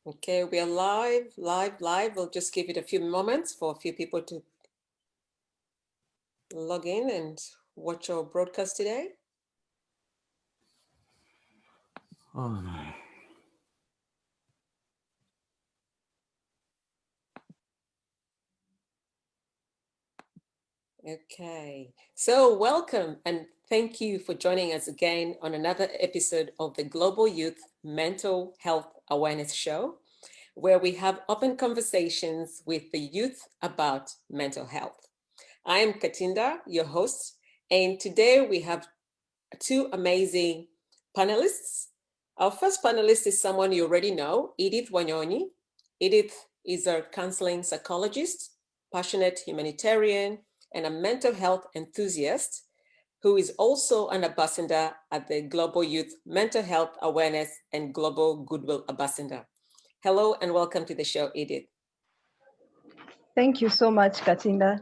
Okay, we are live. We'll just give it a few moments for a few people to log in and watch our broadcast today. Oh my. Okay, so welcome and thank you for joining us again on another episode of the Global Youth Mental Health Awareness Show, where we have open conversations with the youth about mental health. I am Katinda, your host, and today we have two amazing panelists. Our first panelist is someone you already know, Edith Wanyoni. Edith is a counseling psychologist, passionate humanitarian, and a mental health enthusiast who is also an ambassador at the Global Youth Mental Health Awareness and Global Goodwill Ambassador. Hello and welcome to the show, Edith. Thank you so much, Katinda.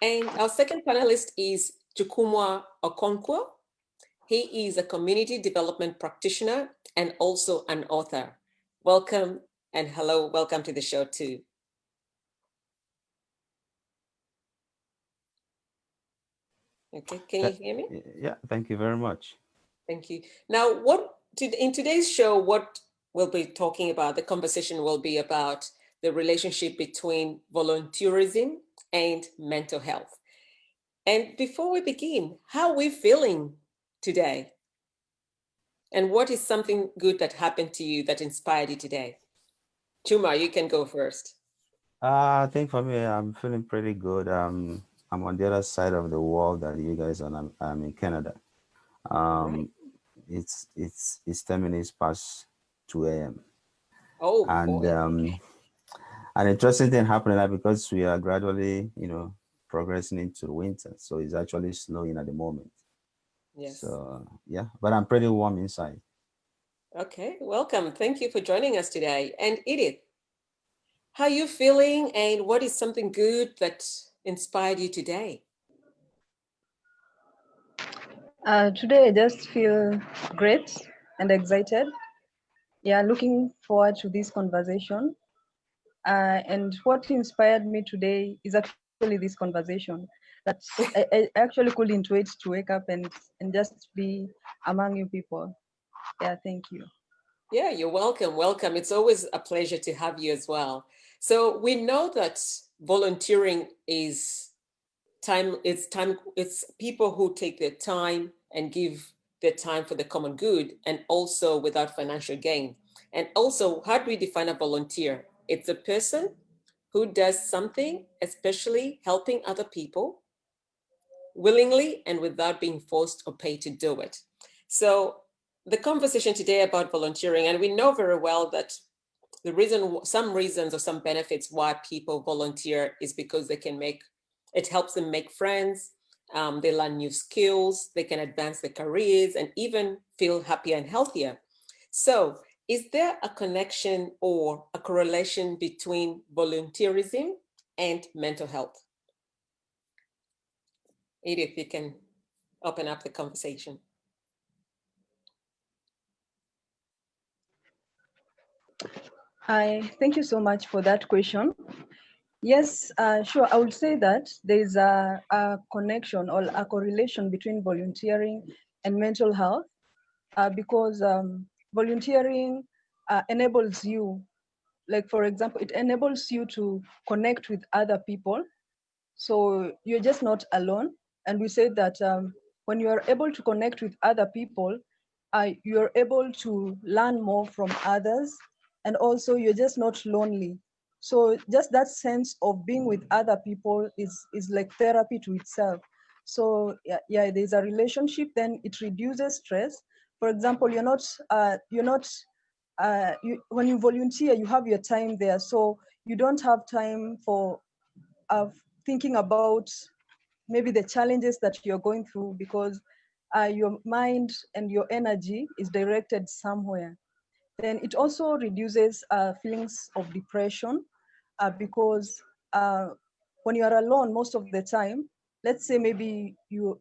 And our second panelist is Chukwuma Okonkwo. He is a community development practitioner and also an author. Welcome and hello, welcome to the show too. Okay, can you hear me? Yeah, thank you very much. Thank you. Now, in today's show, what we'll be talking about, the conversation will be about the relationship between volunteerism and mental health. And before we begin, how are we feeling today? And what is something good that happened to you that inspired you today? Chuma, you can go first. I think for me, I'm feeling pretty good. I'm on the other side of the world that you guys are. I'm in Canada. Right. It's 10 minutes past 2 a.m. Oh, And boy. an interesting thing happening now because we are gradually, progressing into the winter. So it's actually snowing at the moment. Yes. So yeah, but I'm pretty warm inside. Okay, welcome. Thank you for joining us today. And Edith, how are you feeling and what is something good that inspired you today? Today I just feel great and excited. Yeah, looking forward to this conversation. And what inspired me today is actually this conversation. That I actually couldn't wait to wake up and just be among you people. Yeah, thank you. Yeah, you're welcome. Welcome. It's always a pleasure to have you as well. So we know that volunteering is it's people who take their time and give their time for the common good and also without financial gain. And also, how do we define a volunteer? It's a person who does something, especially helping other people, willingly and without being forced or paid to do it. So the conversation today about volunteering, and we know very well that some reasons or some benefits why people volunteer is because it helps them make friends, they learn new skills, they can advance their careers and even feel happier and healthier. So is there a connection or a correlation between volunteerism and mental health? Edith, you can open up the conversation. Thank you so much for that question. Yes, sure. I would say that there is a connection or a correlation between volunteering and mental health because volunteering enables you, like for example, it enables you to connect with other people. So you're just not alone. And we say that when you are able to connect with other people, you're able to learn more from others. And also you're just not lonely. So just that sense of being with other people is like therapy to itself. So yeah, there's a relationship, then it reduces stress. For example, when you volunteer, you have your time there. So you don't have time for thinking about maybe the challenges that you're going through because your mind and your energy is directed somewhere. Then it also reduces feelings of depression because when you are alone most of the time, let's say maybe you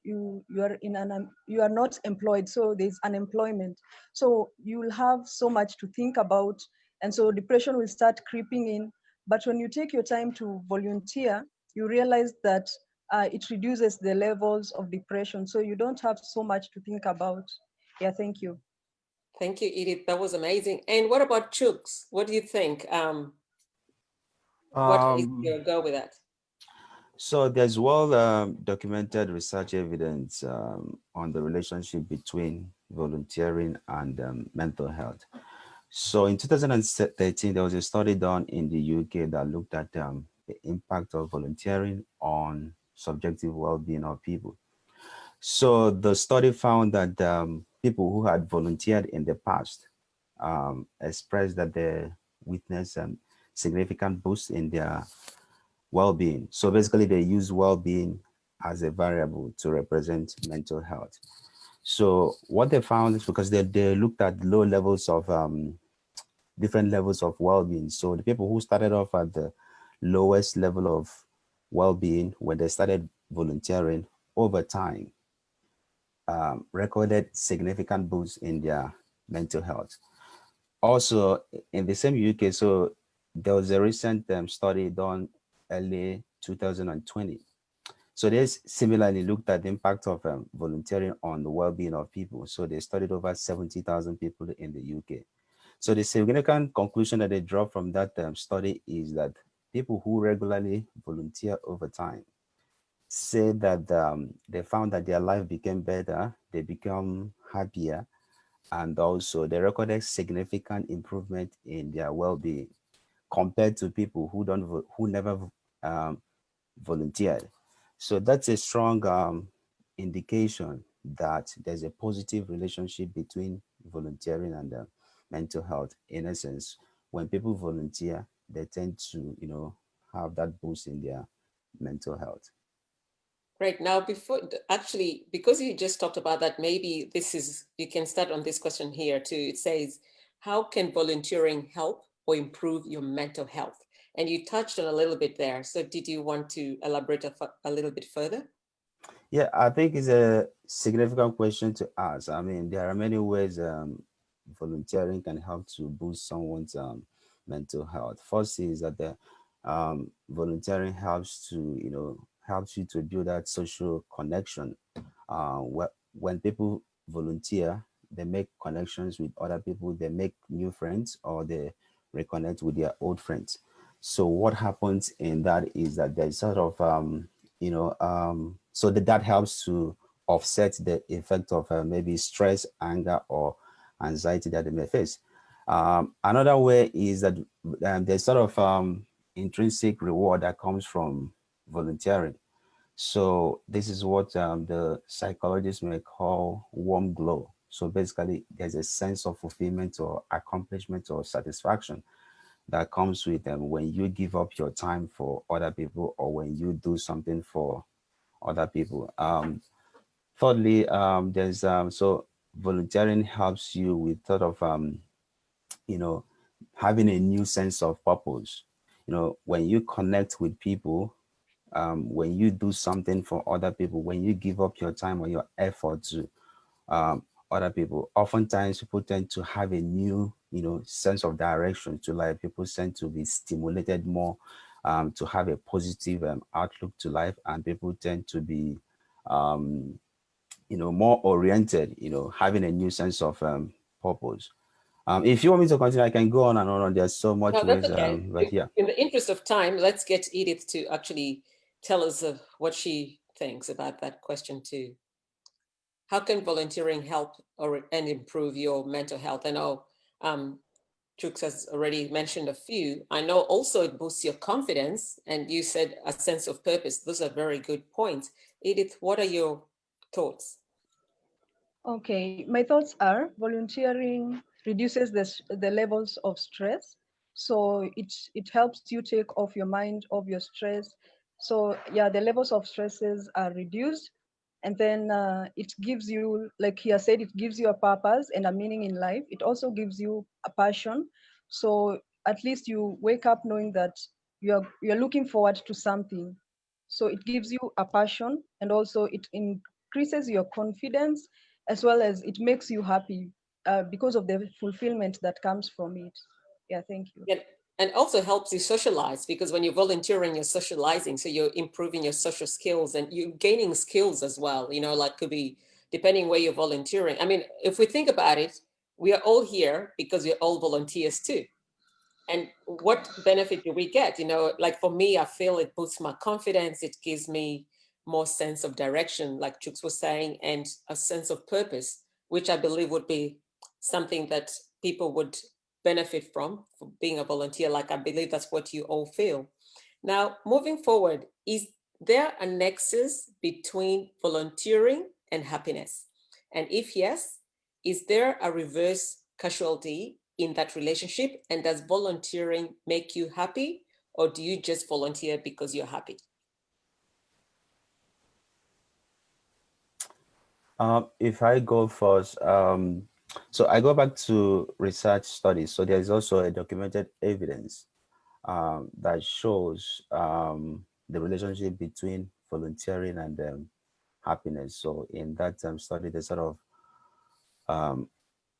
are not employed, so there's unemployment. So you'll have so much to think about, And so depression will start creeping in. But when you take your time to volunteer, you realize that it reduces the levels of depression. So you don't have so much to think about. Yeah, thank you. Thank you, Edith. That was amazing. And what about Chooks? What do you think? What is your go with that? So there's well documented research evidence on the relationship between volunteering and mental health. So in 2013, there was a study done in the UK that looked at the impact of volunteering on subjective well-being of people. So the study found that people who had volunteered in the past expressed that they witnessed significant boost in their well-being. So basically they use well-being as a variable to represent mental health. So what they found is because they looked at low levels of different levels of well-being. So the people who started off at the lowest level of well-being when they started volunteering over time recorded significant boosts in their mental health. Also in the same UK, so there was a recent study done early 2020. So they similarly looked at the impact of volunteering on the well-being of people. So they studied over 70,000 people in the UK. So the significant conclusion that they draw from that study is that people who regularly volunteer over time say that they found that their life became better, they become happier, and also they recorded significant improvement in their well-being compared to people who never volunteered. So that's a strong indication that there's a positive relationship between volunteering and mental health. In essence, when people volunteer, they tend to, have that boost in their mental health. Great. Now, actually, because you just talked about that, maybe you can start on this question here too. It says, how can volunteering help or improve your mental health? And you touched on a little bit there. So did you want to elaborate a little bit further? Yeah, I think it's a significant question to ask. I mean, there are many ways volunteering can help to boost someone's mental health. First is that the volunteering helps you to build that social connection. When people volunteer, they make connections with other people, they make new friends, or they reconnect with their old friends. So what happens in that is that there's sort of so that helps to offset the effect of maybe stress, anger, or anxiety that they may face. Another way is that there's sort of intrinsic reward that comes from volunteering. So this is what the psychologists may call warm glow. So basically, there's a sense of fulfillment or accomplishment or satisfaction that comes with them when you give up your time for other people or when you do something for other people. Thirdly, there's so volunteering helps you with sort of having a new sense of purpose. When you connect with people, when you do something for other people, when you give up your time or your effort to other people, oftentimes people tend to have a new, sense of direction to life. People tend to be stimulated more, to have a positive outlook to life, and people tend to be, more oriented, having a new sense of purpose. If you want me to continue, I can go on and on. There's so much No, that's ways, okay. but yeah. In the interest of time, let's get Edith to actually tell us what she thinks about that question too. How can volunteering help and improve your mental health? I know Chooks has already mentioned a few. I know also it boosts your confidence, and you said a sense of purpose. Those are very good points. Edith, what are your thoughts? Okay, my thoughts are volunteering reduces the levels of stress. So it helps you take off your mind of your stress. So yeah, the levels of stresses are reduced. And then it gives you, like he has said, it gives you a purpose and a meaning in life. It also gives you a passion. So at least you wake up knowing that you're looking forward to something. So it gives you a passion, and also it increases your confidence, as well as it makes you happy because of the fulfillment that comes from it. Yeah, thank you. And also helps you socialize, because when you're volunteering, you're socializing. So you're improving your social skills and you're gaining skills as well, like could be depending where you're volunteering. I mean, if we think about it, we are all here because we're all volunteers too. And what benefit do we get? Like for me, I feel it boosts my confidence. It gives me more sense of direction, like Chooks was saying, and a sense of purpose, which I believe would be something that people would benefit from for being a volunteer. Like I believe that's what you all feel. Now, moving forward, is there a nexus between volunteering and happiness? And if yes, is there a reverse casualty in that relationship? And does volunteering make you happy, or do you just volunteer because you're happy? If I go first, so I go back to research studies. So there is also a documented evidence that shows the relationship between volunteering and happiness. So in that study, they sort of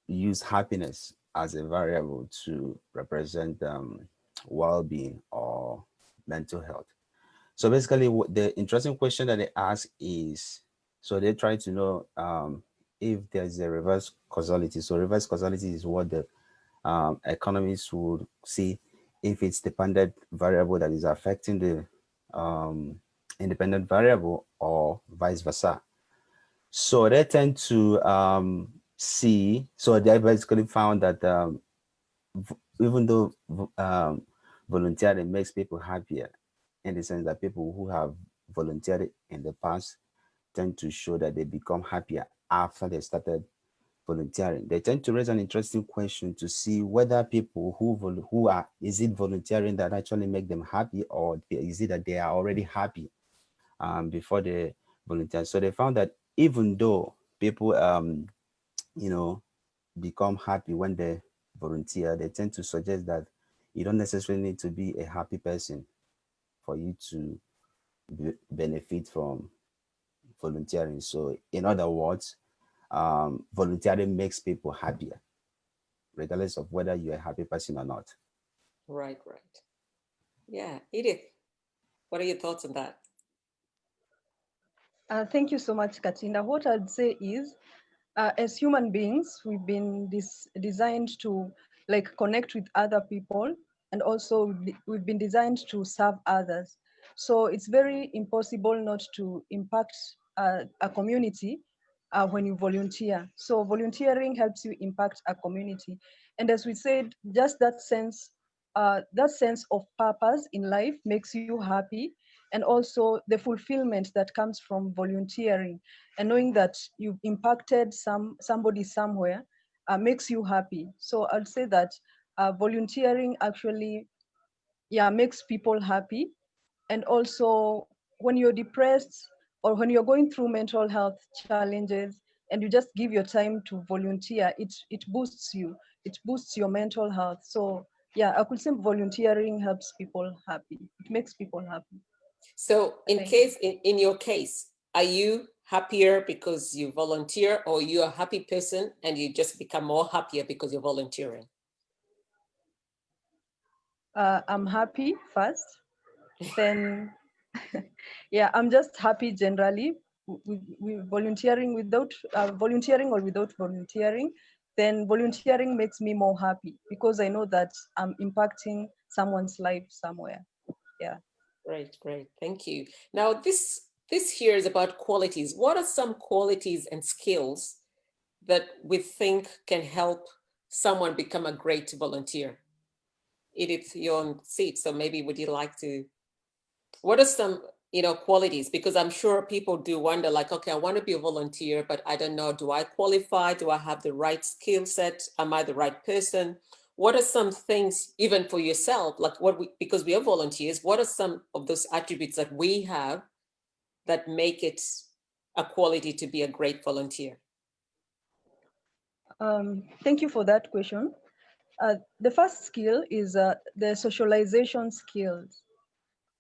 use happiness as a variable to represent well-being or mental health. So basically, the interesting question that they ask is, so they try to know if there's a reverse causality. So reverse causality is what the economists would see if it's dependent variable that is affecting the independent variable or vice versa. So they tend to see, so they basically found that even though volunteering makes people happier, in the sense that people who have volunteered in the past tend to show that they become happier after they started volunteering. They tend to raise an interesting question to see whether people who are, is it volunteering that actually make them happy, or is it that they are already happy before they volunteer? So they found that even though people you know become happy when they volunteer, they tend to suggest that you don't necessarily need to be a happy person for you to benefit from volunteering. So in other words, volunteering makes people happier, regardless of whether you're a happy person or not. Right. Yeah, Edith, what are your thoughts on that? Thank you so much, Katinda. What I'd say is, as human beings, we've been designed to connect with other people, and also we've been designed to serve others. So it's very impossible not to impact a community when you volunteer. So volunteering helps you impact a community. And as we said, just that sense of purpose in life makes you happy, and also the fulfillment that comes from volunteering and knowing that you've impacted somebody somewhere makes you happy. So I'll say that volunteering actually, yeah, makes people happy. And also when you're depressed or when you're going through mental health challenges and you just give your time to volunteer, it boosts you, it boosts your mental health. So yeah, I could say volunteering helps people happy, it makes people happy. So Thank you. in your case, are you happier because you volunteer, or you're a happy person and you just become more happier because you're volunteering? I'm happy first, then yeah, I'm just happy generally with volunteering, without volunteering or without volunteering. Then volunteering makes me more happy because I know that I'm impacting someone's life somewhere. Yeah. Great. Thank you. Now, this here is about qualities. What are some qualities and skills that we think can help someone become a great volunteer? Edith, you're on seat, so maybe would you like to, what are some, qualities? Because I'm sure people do wonder, like, okay, I want to be a volunteer, but I don't know, do I qualify? Do I have the right skill set? Am I the right person? What are some things, even for yourself, like because we are volunteers, what are some of those attributes that we have that make it a quality to be a great volunteer? Thank you for that question. The first skill is the socialization skills.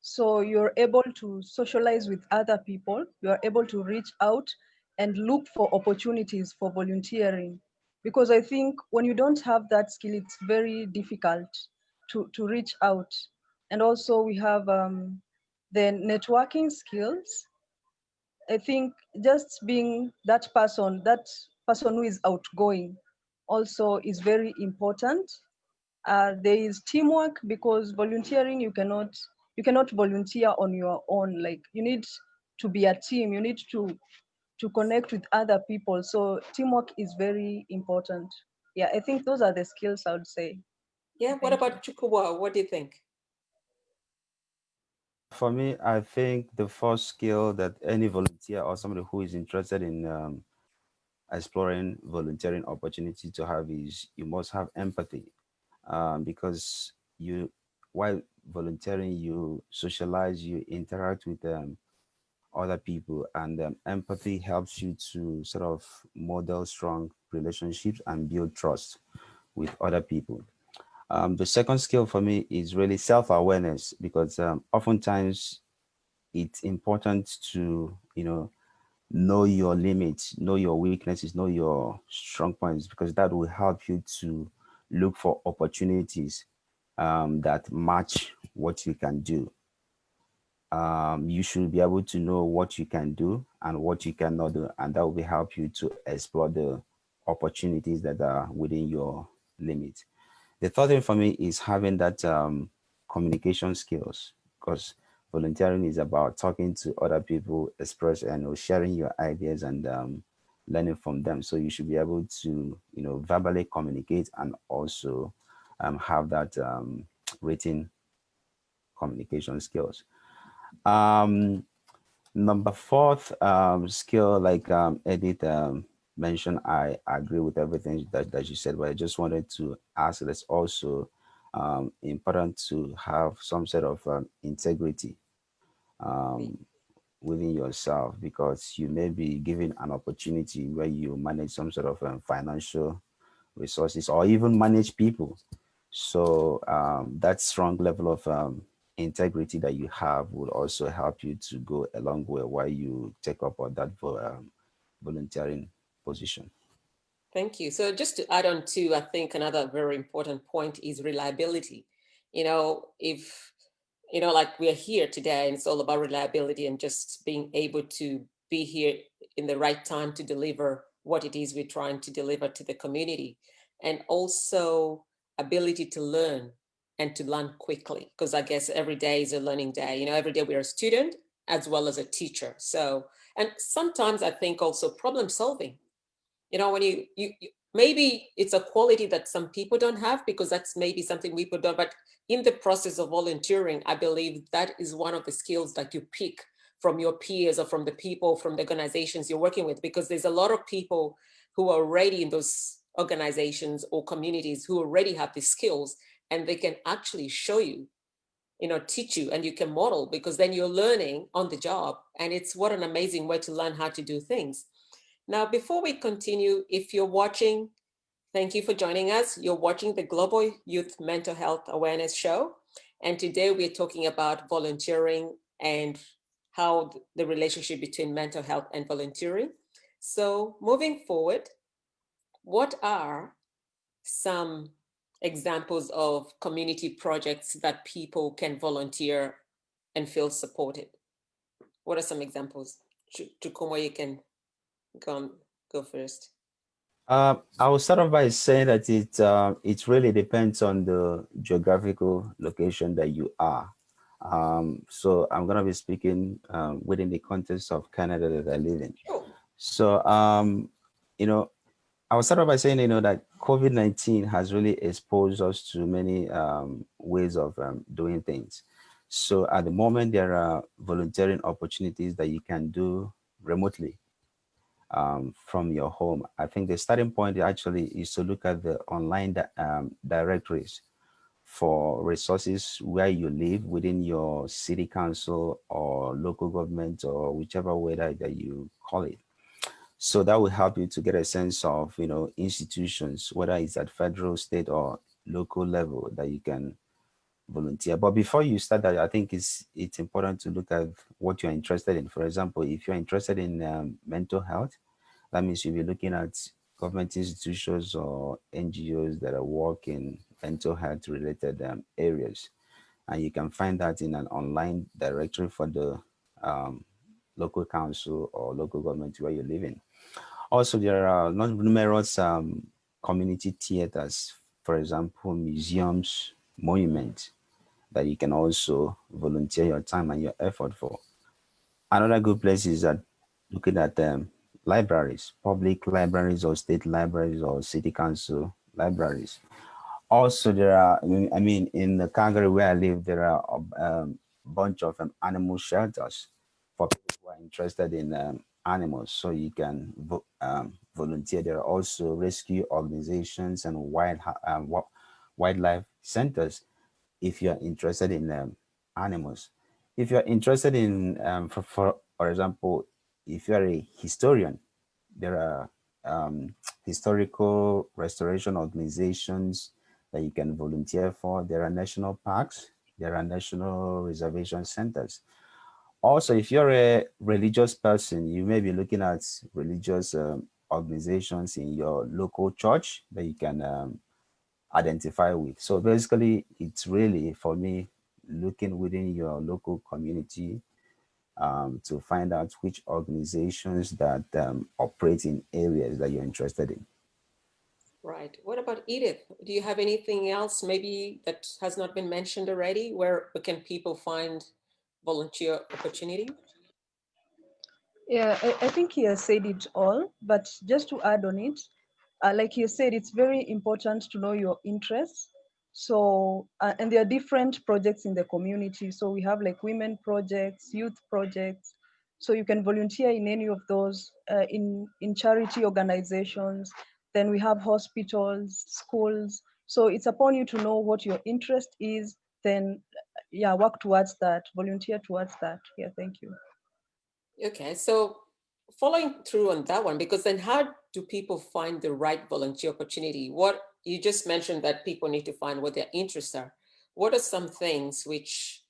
So you're able to socialize with other people, you're able to reach out and look for opportunities for volunteering. because I think when you don't have that skill, it's very difficult to reach out. And also we have the networking skills. I think just being that person who is outgoing also is very important. There is teamwork, because volunteering, you cannot volunteer on your own. Like, you need to be a team. You need to connect with other people. So teamwork is very important. Yeah, I think those are the skills I would say. Yeah, what Thank you. about Chukuwa? What do you think? For me, I think the first skill that any volunteer or somebody who is interested in exploring volunteering opportunity to have is you must have empathy, because you, while volunteering, you socialize, you interact with other people, and empathy helps you to sort of model strong relationships and build trust with other people. The second skill for me is really self-awareness, because oftentimes it's important to, know your limits, know your weaknesses, know your strong points, because that will help you to look for opportunities that match what you can do. You should be able to know what you can do and what you cannot do, and that will help you to explore the opportunities that are within your limits. The third thing for me is having that communication skills, because volunteering is about talking to other people, express and sharing your ideas and learning from them. So you should be able to, verbally communicate and also have that written communication skills. Um, Number fourth skill, like Edith mentioned, I agree with everything that you said, but I just wanted to ask that it's also important to have some sort of integrity um, within yourself, because you may be given an opportunity where you manage some sort of financial resources or even manage people. So that strong level of integrity that you have will also help you to go a long way while you take up on that volunteering position. Thank you. So just to add on to, I think another very important point is reliability. If, like we're here today and it's all about reliability and just being able to be here in the right time to deliver what it is we're trying to deliver to the community. And also ability to learn and to learn quickly, because I guess every day is a learning day. Every day we're a student as well as a teacher. So, and sometimes I think also problem solving. When you maybe it's a quality that some people don't have, because that's maybe something people don't, but in the process of volunteering, I believe that is one of the skills that you pick from your peers or from the people, from the organizations you're working with, because there's a lot of people who are already in those organizations or communities who already have the skills, and they can actually show you, teach you, and you can model, because then you're learning on the job. And it's what an amazing way to learn how to do things. Now, before we continue, if you're watching, thank you for joining us. You're watching the Global Youth Mental Health Awareness Show. And today we're talking about volunteering and how the relationship between mental health and volunteering. So moving forward, what are some examples of community projects that people can volunteer and feel supported? What are some examples? Chukuma, you can go first. I will start off by saying that it really depends on the geographical location that you are. So I'm going to be speaking within the context of Canada that I live in. Sure. So, you know, I will start off by saying, that COVID-19 has really exposed us to many ways of doing things. So at the moment, there are volunteering opportunities that you can do remotely from your home. I think the starting point actually is to look at the online directories for resources where you live within your city council or local government or whichever way that you call it. So that will help you to get a sense of, institutions, whether it's at federal, state, or local level that you can volunteer. But before you start that, I think it's important to look at what you're interested in. For example, if you're interested in mental health, that means you'll be looking at government institutions or NGOs that are working mental health related areas. And you can find that in an online directory for the local council or local government where you live in. Also, there are numerous community theaters, for example, museums, monuments, that you can also volunteer your time and your effort for. Another good place is that looking at libraries, public libraries or state libraries or city council libraries. Also, there are, I mean, in the Calgary where I live, there are a bunch of animal shelters for people who are interested in animals. So you can volunteer. There are also rescue organizations and wildlife centers if you're interested in animals. If you're interested in, for example, if you're a historian, there are historical restoration organizations that you can volunteer for. There are national parks, there are national reservation centers. Also, if you're a religious person, you may be looking at religious organizations in your local church that you can identify with. So basically, it's really, for me, looking within your local community to find out which organizations that operate in areas that you're interested in. Right. What about Edith? Do you have anything else maybe that has not been mentioned already? Where can people find volunteer opportunity? Yeah, I think he has said it all, but just to add on it, like you said, it's very important to know your interests. So, and there are different projects in the community. So we have like women projects, youth projects. So you can volunteer in any of those in charity organizations. Then we have hospitals, schools. So it's upon you to know what your interest is, then yeah, work towards that, volunteer towards that. Yeah, thank you. Okay, so following through on that one, because then how do people find the right volunteer opportunity? What you just mentioned that people need to find what their interests are. What are some things which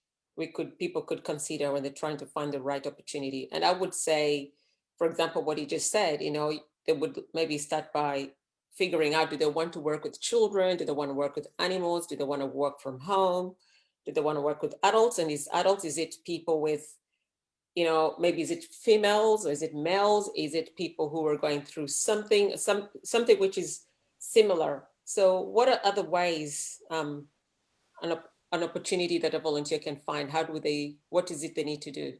people could consider when they're trying to find the right opportunity? And I would say, for example, what he just said, they would maybe start by figuring out, do they want to work with children? Do they want to work with animals? Do they want to work from home? Do they want to work with adults? And is adults, is it people with maybe is it females or is it males? Is it people who are going through something which is similar? So what are other ways, an opportunity that a volunteer can find? What is it they need to do?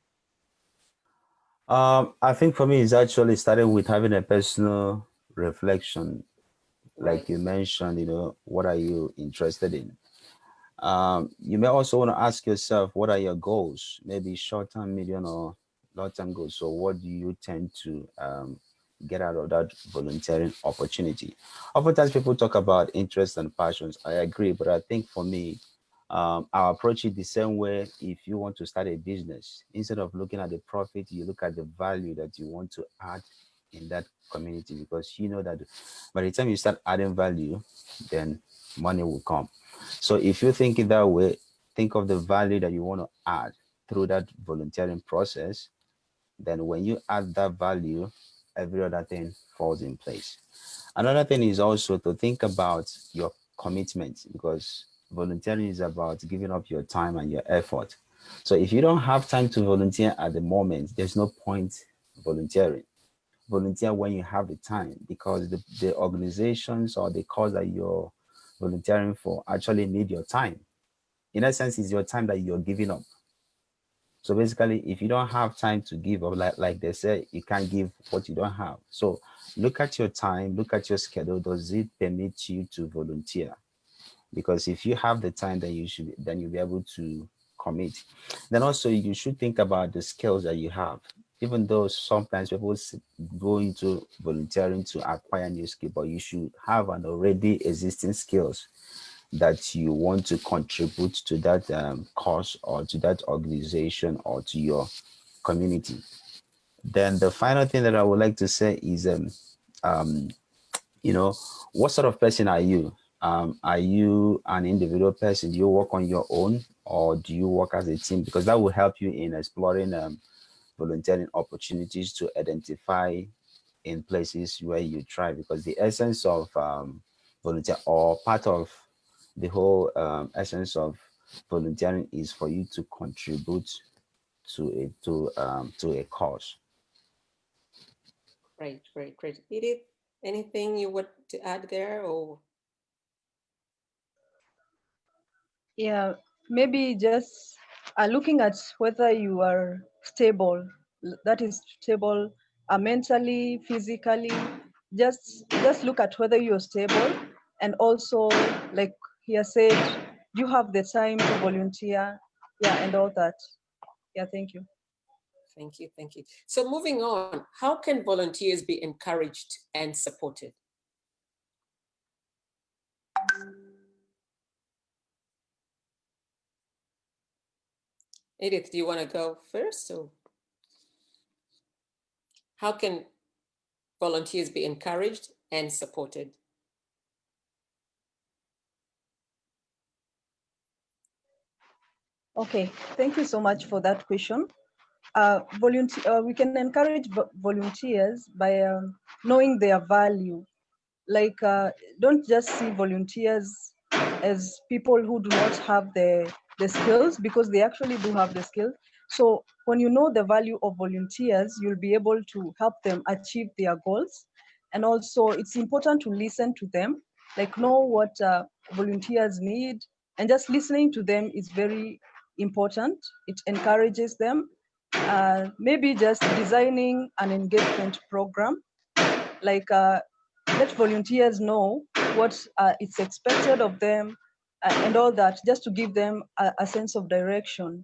I think for me, it's actually starting with having a personal reflection. Right. Like you mentioned, what are you interested in? You may also want to ask yourself, what are your goals? Maybe short-term, medium, or long-term goals. So what do you tend to get out of that volunteering opportunity? Oftentimes people talk about interests and passions. I agree, but I think for me, I approach it the same way. If you want to start a business, instead of looking at the profit, you look at the value that you want to add in that community, because you know that by the time you start adding value, then money will come. So if you think it that way, think of the value that you want to add through that volunteering process. Then when you add that value, every other thing falls in place. Another thing is also to think about your commitment, because volunteering is about giving up your time and your effort. So if you don't have time to volunteer at the moment, there's no point volunteering. Volunteer when you have the time, because the organizations or the cause that you're volunteering for actually need your time. In a sense, it's your time that you're giving up. So basically, if you don't have time to give up, like they say, you can't give what you don't have. So look at your time, look at your schedule. Does it permit you to volunteer? Because if you have the time, then you'll be able to commit. Then also you should think about the skills that you have. Even though sometimes people go into volunteering to acquire new skill, but you should have an already existing skills that you want to contribute to that cause or to that organization or to your community. Then the final thing that I would like to say is, what sort of person are you? Are you an individual person? Do you work on your own, or do you work as a team? Because that will help you in exploring volunteering opportunities to identify in places where you try, because the essence of volunteer, or part of the whole essence of volunteering, is for you to contribute to a cause. Great, great, great. Edith, anything you want to add there, or? Yeah, maybe just looking at whether you are stable, that is stable mentally, physically. Just look at whether you're stable, and also, like he has said, you have the time to volunteer, yeah, and all that. Yeah, thank you. Thank you, thank you. So moving on, how can volunteers be encouraged and supported? Edith, do you want to go first? Or how can volunteers be encouraged and supported? Okay, thank you so much for that question. We can encourage volunteers by knowing their value. Like, don't just see volunteers as people who do not have the skills, because they actually do have the skills. So when you know the value of volunteers, you'll be able to help them achieve their goals. And also, it's important to listen to them, like know what volunteers need, and just listening to them is very important. It encourages them. Maybe just designing an engagement program, like let volunteers know what is expected of them, and all that, just to give them a sense of direction.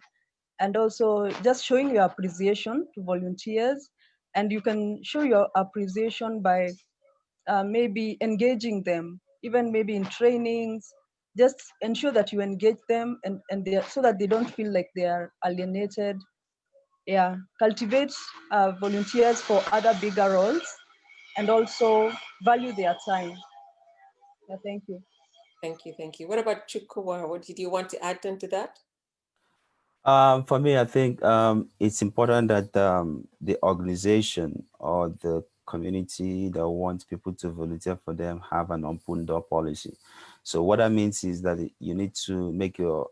And also just showing your appreciation to volunteers. And you can show your appreciation by maybe engaging them, even maybe in trainings. Just ensure that you engage them, and so that they don't feel like they are alienated. Yeah, cultivate volunteers for other bigger roles, and also value their time. Yeah, thank you. Thank you, thank you. What about Chukua? What did you want to add into that? For me, I think it's important that the organization or the community that wants people to volunteer for them have an open door policy. So what that means is that you need to make your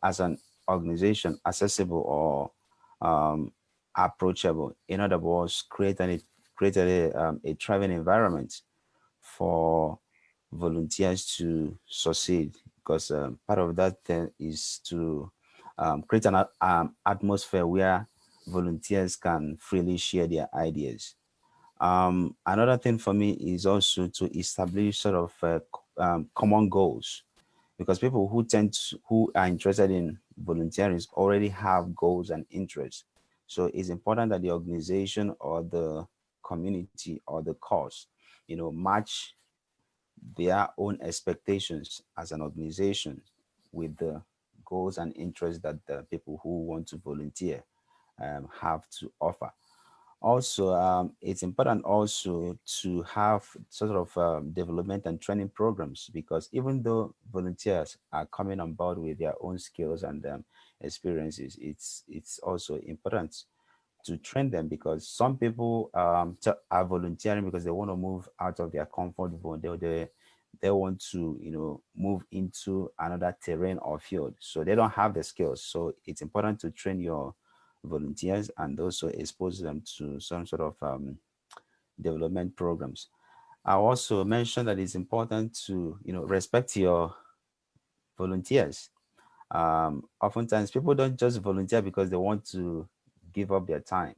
as an organization, accessible or approachable. In other words, create a thriving environment for volunteers to succeed, because part of that is to create an atmosphere where volunteers can freely share their ideas. Another thing for me is also to establish sort of common goals, because people who are interested in volunteering already have goals and interests. So it's important that the organization or the community or the cause, match their own expectations as an organization with the goals and interests that the people who want to volunteer have to offer. Also, it's important also to have sort of development and training programs, because even though volunteers are coming on board with their own skills and experiences, it's also important to train them, because some people are volunteering because they want to move out of their comfort zone. They want to move into another terrain or field, so they don't have the skills. So it's important to train your volunteers and also expose them to some sort of development programs. I also mentioned that it's important to respect your volunteers. Oftentimes people don't just volunteer because they want to give up their time.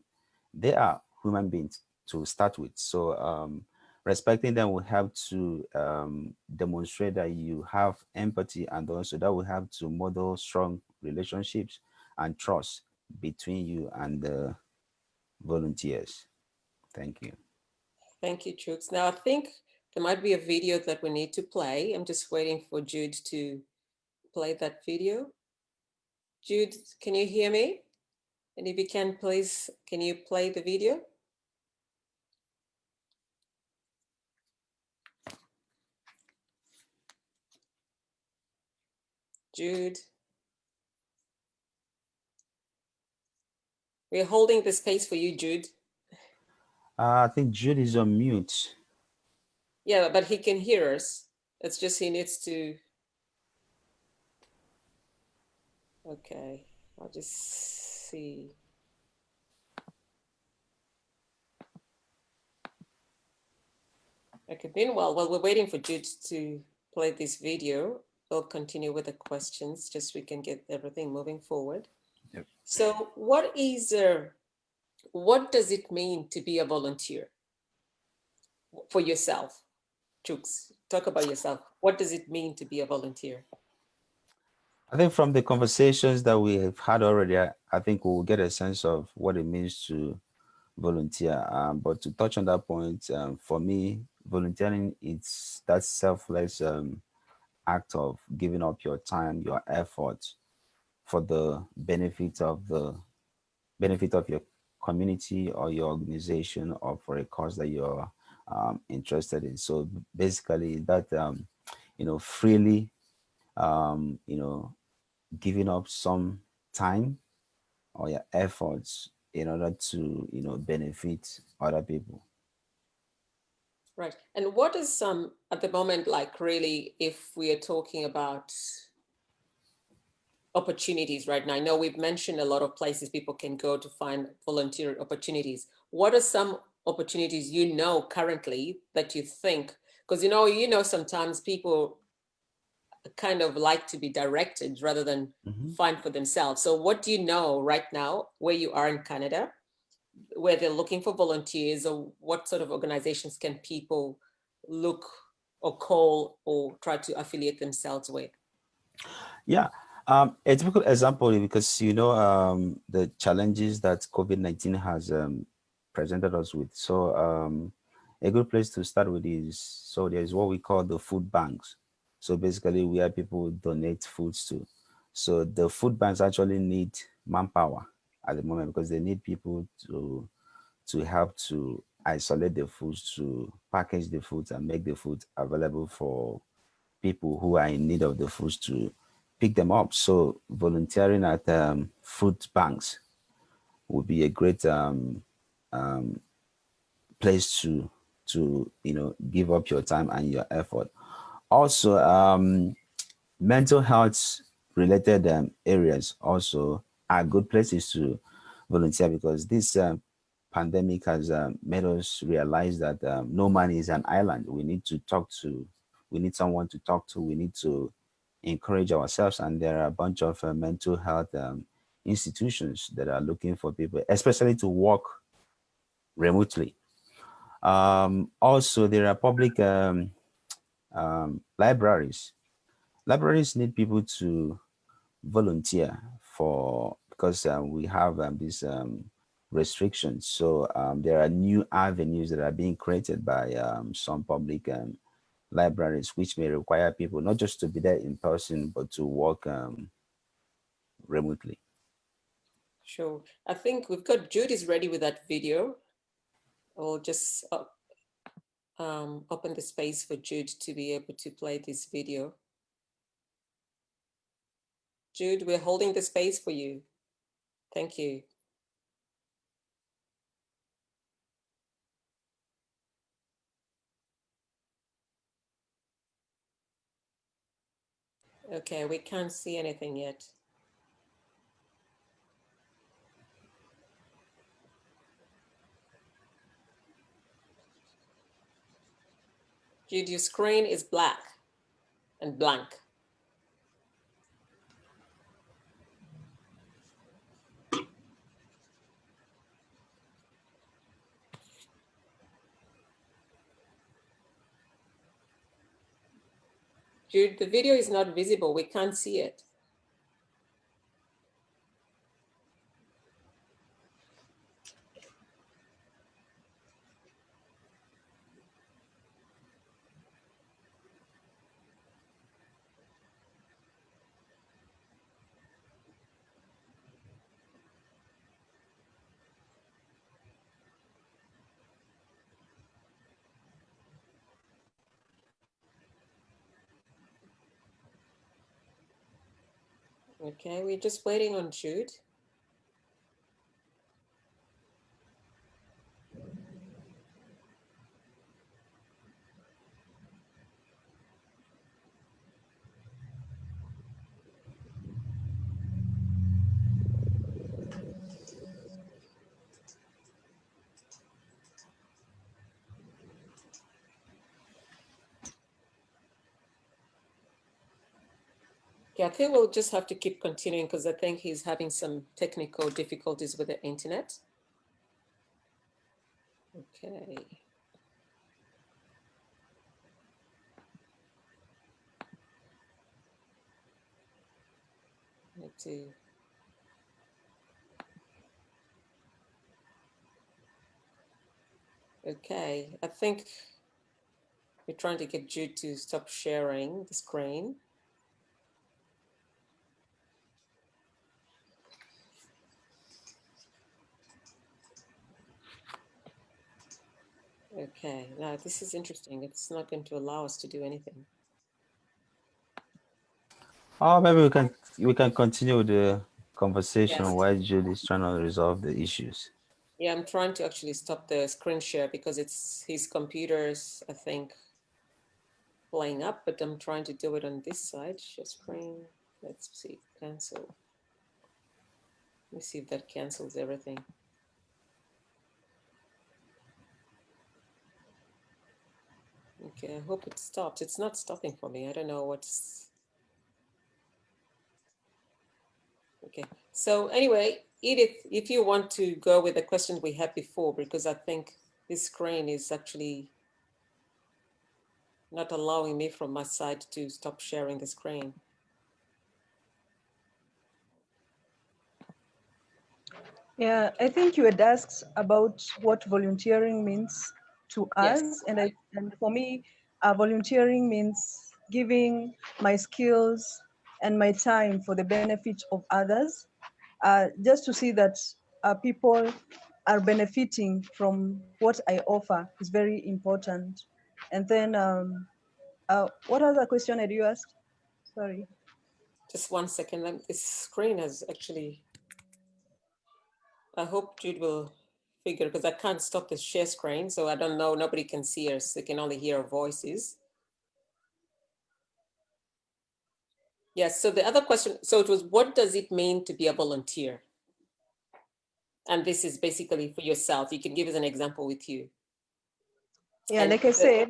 They are human beings to start with. So respecting them will help to demonstrate that you have empathy, and also that will help to model strong relationships and trust between you and the volunteers. Thank you. Thank you, Chooks. Now I think there might be a video that we need to play. I'm just waiting for Jude to play that video. Jude, can you hear me? And if you can, please, can you play the video? Jude. We're holding the space for you, Jude. I think Jude is on mute. Yeah, but he can hear us. It's just he needs to. Okay, I'll just see. Okay, meanwhile, while we're waiting for Jude to play this video, we'll continue with the questions, just so we can get everything moving forward. Yep. So what does it mean to be a volunteer for yourself? Chooks, talk about yourself. What does it mean to be a volunteer? I think from the conversations that we have had already, I think we'll get a sense of what it means to volunteer. But to touch on that point, for me, volunteering, it's that selfless act of giving up your time, your effort for the benefit of your community or your organization, or for a cause that you're interested in. So basically that freely giving up some time or your efforts in order to benefit other people. Right. And what is some at the moment, like really, if we are talking about opportunities right now? I know we've mentioned a lot of places people can go to find volunteer opportunities. What are some opportunities you know currently that you think, because sometimes people kind of like to be directed rather than find for themselves. So what do you know right now where you are in Canada, where they're looking for volunteers, or what sort of organizations can people look or call or try to affiliate themselves with? Yeah. A typical example, because the challenges that COVID-19 has presented us with. So a good place to start with is, so there's what we call the food banks. So basically where people donate foods to. So the food banks actually need manpower at the moment, because they need people to help to isolate the foods, to package the foods and make the food available for people who are in need of the foods to pick them up. So volunteering at food banks would be a great place to give up your time and your effort. Also, mental health related areas also are good places to volunteer, because this pandemic has made us realize that no man is an island. We need someone to talk to. We need to encourage ourselves, and there are a bunch of mental health institutions that are looking for people, especially to work remotely. Also, there are public libraries. Libraries need people to volunteer for, because we have these restrictions. So there are new avenues that are being created by some public libraries, which may require people not just to be there in person, but to work remotely. Sure. I think we've got Jude is ready with that video. I'll just open the space for Jude to be able to play this video. Jude, we're holding the space for you. Thank you. Okay, we can't see anything yet. Jude, your screen is black and blank. Jude, the video is not visible. We can't see it. Okay, we're just waiting on Jude. Yeah, I think we'll just have to keep continuing because I think he's having some technical difficulties with the internet. Okay. Need to. Okay, I think we're trying to get Jude to stop sharing the screen. Okay, now this is interesting. It's not going to allow us to do anything. Oh, maybe we can continue the conversation Yes. while Jude is trying to resolve the issues. Yeah, I'm trying to actually stop the screen share because it's his computer's, I think, playing up, but I'm trying to do it on this side. Share screen. Let's see, cancel. Let me see if that cancels everything. Okay, I hope it stops. It's not stopping for me. I don't know what's. Okay, so anyway, Edith, if you want to go with the questions we had before, because I think this screen is actually not allowing me from my side to stop sharing the screen. Yeah, I think you had asked about what volunteering means to Yes. us, and for me, volunteering means giving my skills and my time for the benefit of others, just to see that people are benefiting from what I offer is very important. And then, what other question had you asked? Sorry. Just 1 second. This screen has actually, I hope Jude will figure, because I can't stop the share screen. So I don't know, nobody can see us. They can only hear our voices. Yes, so the other question, so it was, what does it mean to be a volunteer? And this is basically for yourself. You can give us an example with you. Yeah, And like I said,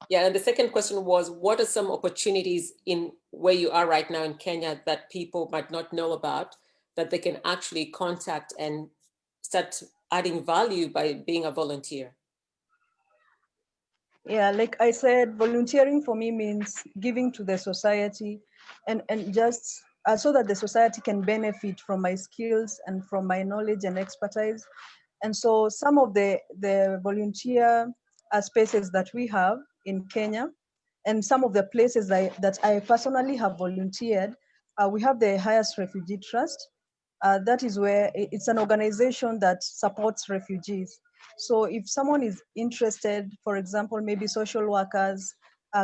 yeah, and the second question was, what are some opportunities in where you are right now in Kenya that people might not know about, that they can actually contact and start adding value by being a volunteer? yeah, like I said, volunteering for me means giving to the society and just so that the society can benefit from my skills and from my knowledge and expertise. And so some of the volunteer spaces that we have in Kenya and some of the places that I personally have volunteered, we have the Highest Refugee Trust. That is where it's an organization that supports refugees. So if someone is interested, for example, maybe social workers,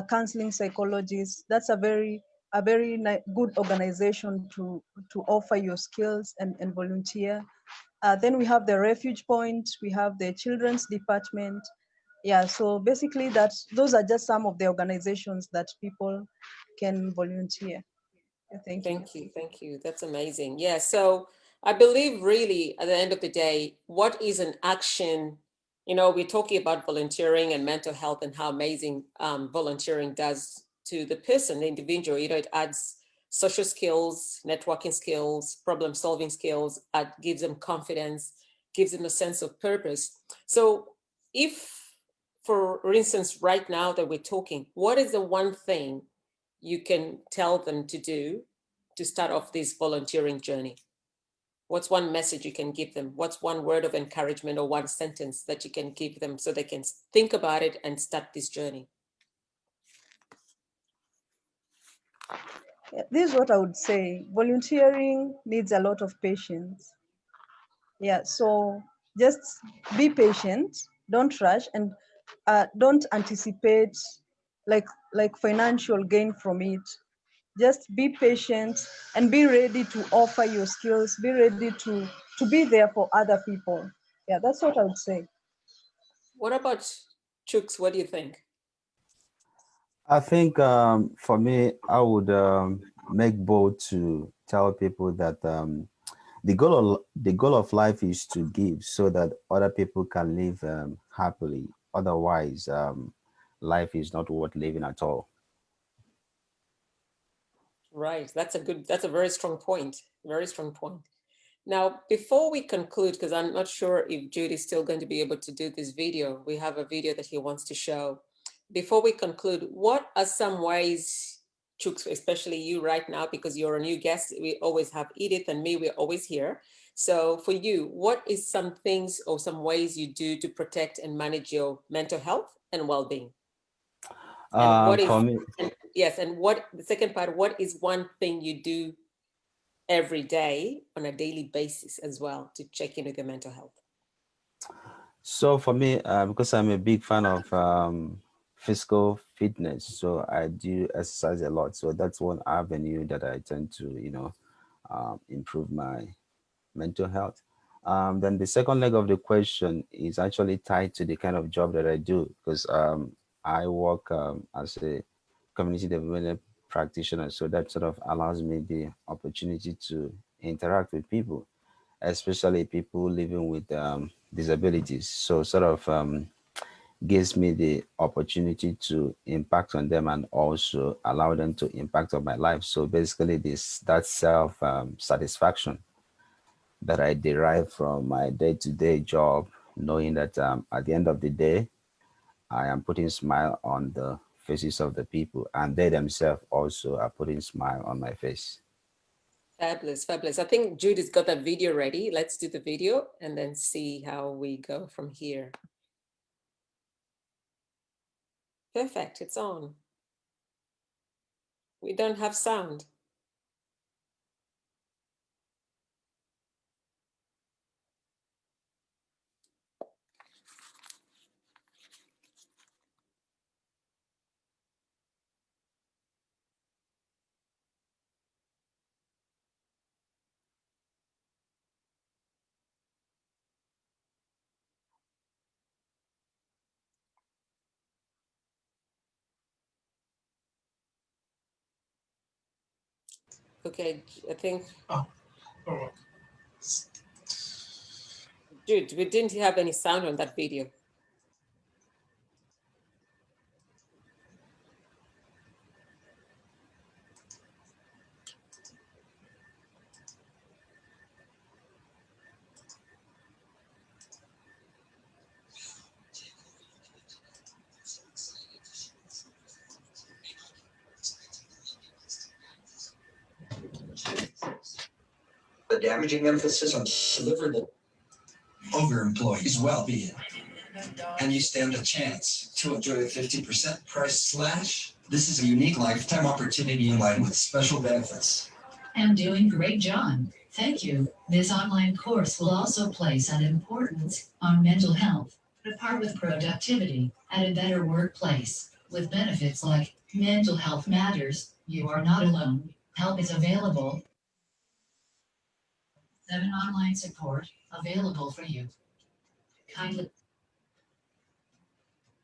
counseling psychologists, that's a very good organization to offer your skills and volunteer. Then we have the Refuge Point, we have the Children's Department. Yeah, so basically those are just some of the organizations that people can volunteer. Yeah, thank you. Thank you. That's amazing. Yeah, so I believe really at the end of the day, what is an action? You know, we're talking about volunteering and mental health and how amazing volunteering does to the person, the individual. You know, it adds social skills, networking skills, problem solving skills, gives them confidence, gives them a sense of purpose. So if, for instance, right now that we're talking, what is the one thing you can tell them to do to start off this volunteering journey? What's one message you can give them? What's one word of encouragement or one sentence that you can give them so they can think about it and start this journey? Yeah, this is what I would say. Volunteering needs a lot of patience. Yeah, so just be patient, don't rush, and don't anticipate like financial gain from it. Just be patient and be ready to offer your skills, be ready to be there for other people. Yeah, that's what I would say. What about Chooks? What do you think? I think for me, I would make bold to tell people that the goal of life is to give so that other people can live happily. Otherwise, life is not worth living at all. Right. That's a very strong point. Very strong point. Now, before we conclude, because I'm not sure if Jude is still going to be able to do this video, we have a video that he wants to show. Before we conclude, what are some ways, Chooks, especially you right now, because you're a new guest, we always have Edith and me, we're always here. So for you, what is some things or some ways you do to protect and manage your mental health and well-being? And what is, For me, yes, and what, the second part, what is one thing you do every day on a daily basis as well to check in with your mental health? so for me, because I'm a big fan of physical fitness, so I do exercise a lot. So that's one avenue that I tend to, improve my mental health. Then the second leg of the question is actually tied to the kind of job that I do, because I work as a community development practitioner. So that sort of allows me the opportunity to interact with people, especially people living with disabilities. So sort of gives me the opportunity to impact on them and also allow them to impact on my life. So basically that self satisfaction that I derive from my day-to-day job, knowing that at the end of the day, I am putting smile on the faces of the people, and they themselves also are putting smile on my face. Fabulous, fabulous. I think Judy's got that video ready. Let's do the video and then see how we go from here. Perfect, it's on. We don't have sound. Okay, I think. Jude, we didn't have any sound on that video. The damaging emphasis on deliverable over employees' well-being. And you stand a chance to enjoy a 50% price slash. This is a unique lifetime opportunity in line with special benefits. I'm doing great, John. Thank you. This online course will also place an importance on mental health, apart with productivity at a better workplace, with benefits like mental health matters, you are not alone, help is available, 7 online support available for you. Kindly.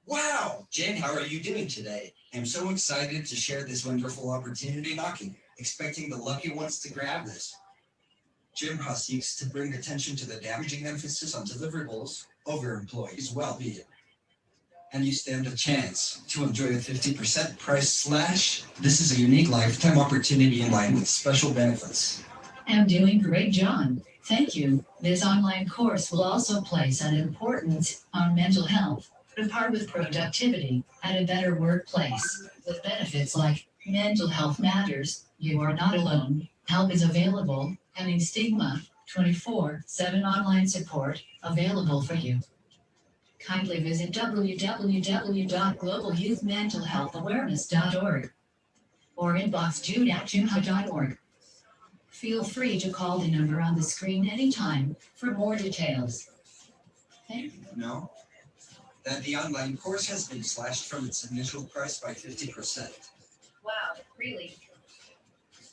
Wow! Jen, how are you doing today? I'm so excited to share this wonderful opportunity knocking, expecting the lucky ones to grab this. Jimha seeks to bring attention to the damaging emphasis on deliverables over employees' well-being. And you stand a chance to enjoy a 50% price slash. This is a unique lifetime opportunity in line with special benefits. I'm doing great, John. Thank you. This online course will also place an importance on mental health, apart with productivity at a better workplace, with benefits like mental health matters, you are not alone, help is available, ending stigma, 24/7 online support available for you. Kindly visit www.globalyouthmentalhealthawareness.org or inbox jude@jimha.org. Feel free to call the number on the screen anytime for more details. Thank you. No? That the online course has been slashed from its initial price by 50%. Wow, really?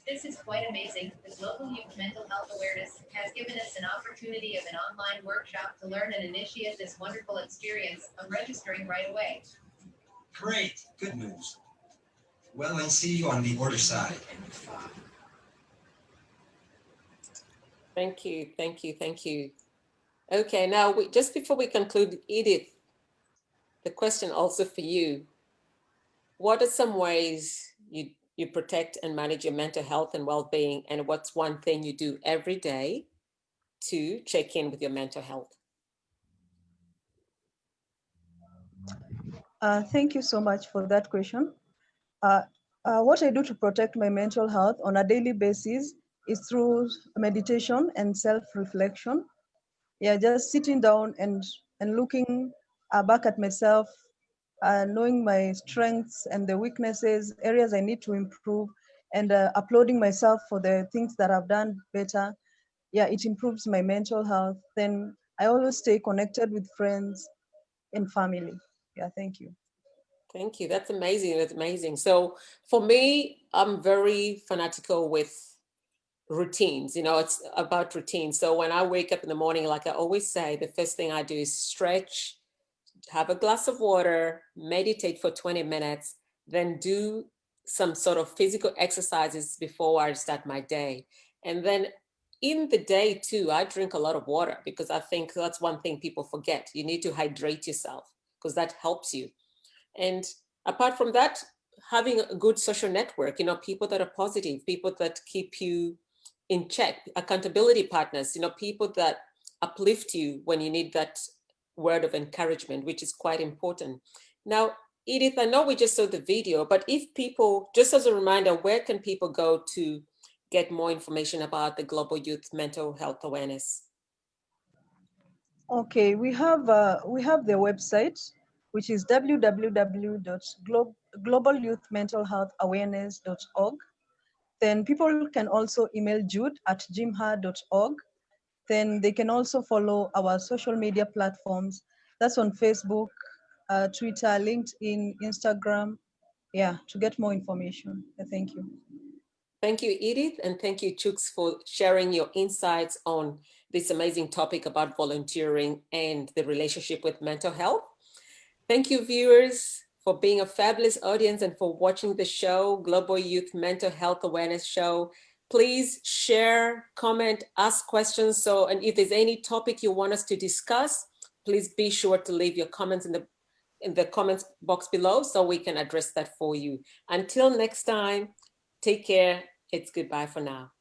This is quite amazing. The Global Youth Mental Health Awareness has given us an opportunity of an online workshop to learn and initiate this wonderful experience. I'm registering right away. Great, good news. Well, I'll see you on the order side. Thank you, thank you, thank you. Okay, now just before we conclude, Edith, the question also for you. What are some ways you you protect and manage your mental health and well-being, and what's one thing you do every day to check in with your mental health? Thank you so much for that question. What I do to protect my mental health on a daily basis is through meditation and self-reflection. Yeah, just sitting down and looking back at myself, knowing my strengths and the weaknesses, areas I need to improve, and applauding myself for the things that I've done better. Yeah, it improves my mental health. Then I always stay connected with friends and family. Yeah, thank you. Thank you. That's amazing. That's amazing. So for me, I'm very fanatical with routines. You know, it's about routines. So when I wake up in the morning, like I always say, the first thing I do is stretch, have a glass of water, meditate for 20 minutes, then do some sort of physical exercises before I start my day. And then in the day too, I drink a lot of water because I think that's one thing people forget. You need to hydrate yourself because that helps you. And apart from that, having a good social network, you know, people that are positive, people that keep you in check, accountability partners, you know, people that uplift you when you need that word of encouragement, which is quite important. Now, Edith, I know we just saw the video, but if people, just as a reminder, where can people go to get more information about the Global Youth Mental Health Awareness? Okay, we have the website, which is www.globalyouthmentalhealthawareness.org. Then people can also email jude@jimha.org. Then they can also follow our social media platforms. That's on Facebook, Twitter, LinkedIn, Instagram. Yeah, to get more information. Thank you. Thank you, Edith, and thank you, Chooks, for sharing your insights on this amazing topic about volunteering and the relationship with mental health. Thank you, viewers, for being a fabulous audience and for watching the show, Global Youth Mental Health Awareness Show. Please share, comment, ask questions. So, and if there's any topic you want us to discuss, please be sure to leave your comments in the comments box below so we can address that for you. Until next time, take care. It's goodbye for now.